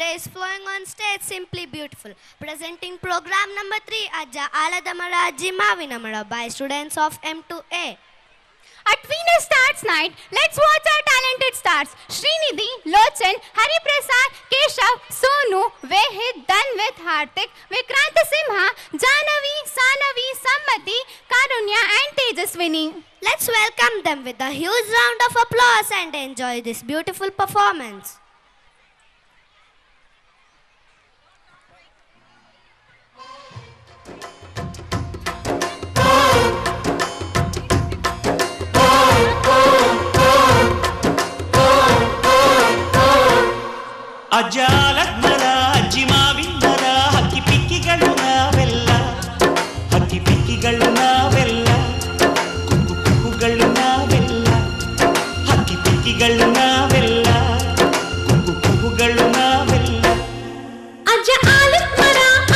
is flowing on stage simply beautiful. Presenting program number 3, Ajja Aladamara Ajji Mavinamara by students of M2A. At Veena Stars Night, let's watch our talented stars. Srinidhi, Lochan, Hari Prasad, Keshav, Sonu, Vehid, Danvit, Hartik, Vikrant Simha, Janavi, Sanavi, Sammati, Karunya and Tejaswini. Let's welcome them with a huge round of applause and enjoy this beautiful performance. ಅಜ್ಜಾಲಗ್ನರ ಅಜ್ಜಿ ಮಾವಿಂದರ ಹಕ್ಕಿ ಪಿಕ್ಕಿಗಳು ನಾವೆಲ್ಲ ಹಕ್ಕಿ ಪಿಕ್ಕಿಗಳು ನಾವೆಲ್ಲ ಕುಕ್ಕು ಕುಕ್ಕುಗಳು ನಾವೆಲ್ಲ ಹಕ್ಕಿ ಪಿಕ್ಕಿಗಳು ನಾವೆಲ್ಲ ಕುಕ್ಕು ಕುಕ್ಕುಗಳು ನಾವೆಲ್ಲ ಅಜ್ಜ ಆಲದ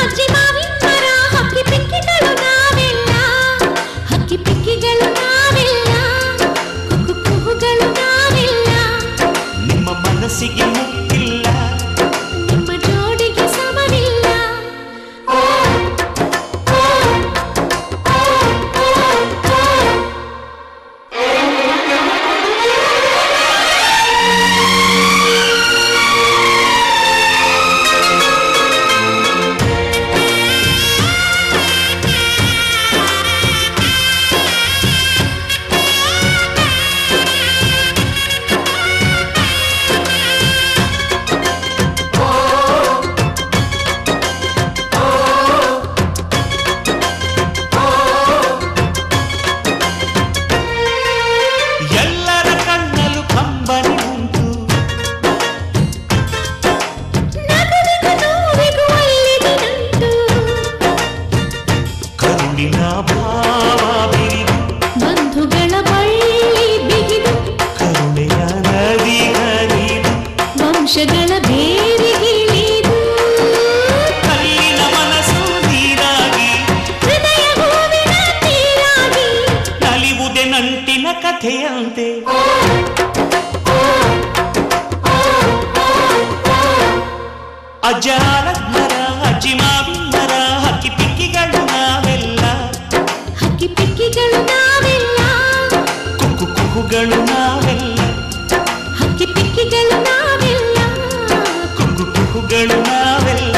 ಅಜ್ಜಿ ಮಾವಿನ ಮರ ಹಕ್ಕಿ ಪಿಕ್ಕಿಗಳು ನಾವೆಲ್ಲ ಹಕ್ಕಿ ಪಿಕ್ಕಿಗಳು ನಾವೆಲ್ಲ ಕುಕ್ಕು ಕುಕ್ಕುಗಳು ನಾವೆಲ್ಲ ನಿಮ್ಮ ಮನಸ್ಸಿಗೆ ಮುಟ್ಟಿಲ್ಲ ನಿಮ್ಮ ಜೋಡಿಗೆ ಸಮವಿಲ್ಲ ಎಲ್ಲರ ಕಣ್ಣಲು ಕಂಬನಿ ಉಂಟು ನಗುವಿಗೂ ನೋವಿಗೂ ಅಲ್ಲಿದಿನಂಟು ಕರುಣಿನ ಭಾವ ಬಿರಿದು ಬಂಧುಗಳ ಬಳ್ಳಿ ಬಿಗಿದು ಕರುಣೆಯ ನದಿ ಹರಿದು ವಂಶಗಳ ಬೇರಿಗಿಳಿದು ಕಲ್ಲಿನ ಮನಸ್ಸು ನೀರಾಗಿ ಹೃದಯ ಹೂವಿನ ತೀರಾಗಿ ನಲಿವುದೆ ನಂಟಿನ ಕಥೆಯಂತೆ ಅಜ್ಜಾಲಗ್ನರ ಅಜ್ಜಿ ಮಾವಿಂದರ ಹಕ್ಕಿ ಪಿಕ್ಕಿಗಳು ನಾವೆಲ್ಲ ಹಕ್ಕಿ ಪಿಕ್ಕಿಗಳು ನಾವೆಲ್ಲ ಕುಕ್ಕು ಕುಕ್ಕುಗಳು ನಾವೆಲ್ಲ ಹಕ್ಕಿ ಪಿಕ್ಕಿಗಳು ನಾವೆಲ್ಲ ಕುಕ್ಕು ಕುಕ್ಕುಗಳು ನಾವೆಲ್ಲ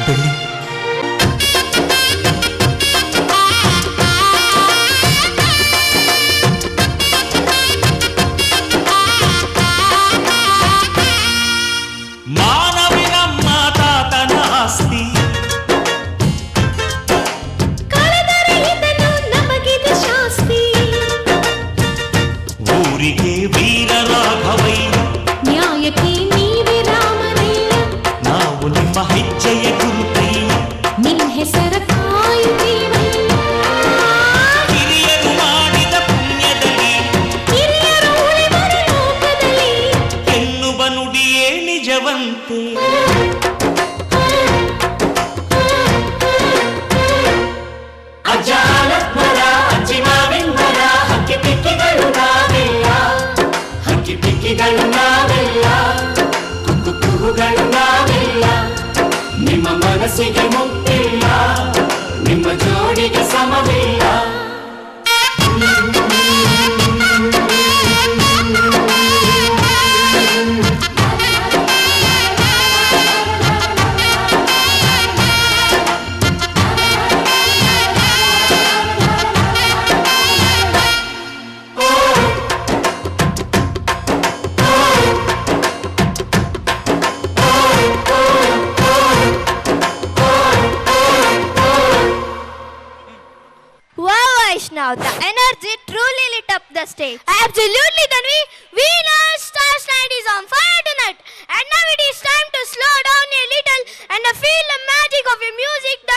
ಬೆಳ್ಳಿ ಮಾನವಿನಮ್ಮ ತಾತನ ಆಸ್ತಿ ಕಳೆದರೆ ಇದನ್ನು ನಮಗಿದೆ ಶಾಸ್ತಿ ಊರಿಗೆ ವೀರ ರಾಘವಯ್ಯ ನ್ಯಾಯಕ್ಕೆ ನೀವೇ ರಾಮನಯ್ಯ ನಾವು ನಿಮ್ಮ ಹೆಜ್ಜೆಯ ಗುರುತಯ್ಯ ನಿನ್ ಹೆಸರ ಕಾಯುತ್ತೀವಯ್ಯ ಹಿರಿಯರು ಮಾಡಿದ ಪುಣ್ಯದಲ್ಲಿ ಹಿರಿಯರು ಉಳಿದರೆ ಲೋಕದಲ್ಲಿ ಎನ್ನುವ ನುಡಿಯೇ ನಿಜವಂತೆ ಅಜ್ಜಾಲಗ್ನರ ಅಜ್ಜಿ ಮಾವಿಂದರ ಹಕ್ಕಿ ಪಿಕ್ಕಿಗಳು ನಾವೆಲ್ಲ ಹಕ್ಕಿ ಪಿಕ್ಕಿಗಳು ನಾವೆಲ್ಲ ಕುಕ್ಕು ಕುಕ್ಕುಗಳು ನಾವೆಲ್ಲ ನಿಮ್ಮ ಮನಸ್ಸಿಗೆ ಮುಟ್ಟಿಲ್ಲ ನಿಮ್ಮ ಜೋಡಿಗೆ ಸಮವಿಲ್ಲ Wow, Vaishnav, the energy truly lit up the stage. Absolutely, Dhanvi. Veena Stars Night is on fire tonight. And now it is time to slow down a little and feel the magic of a music that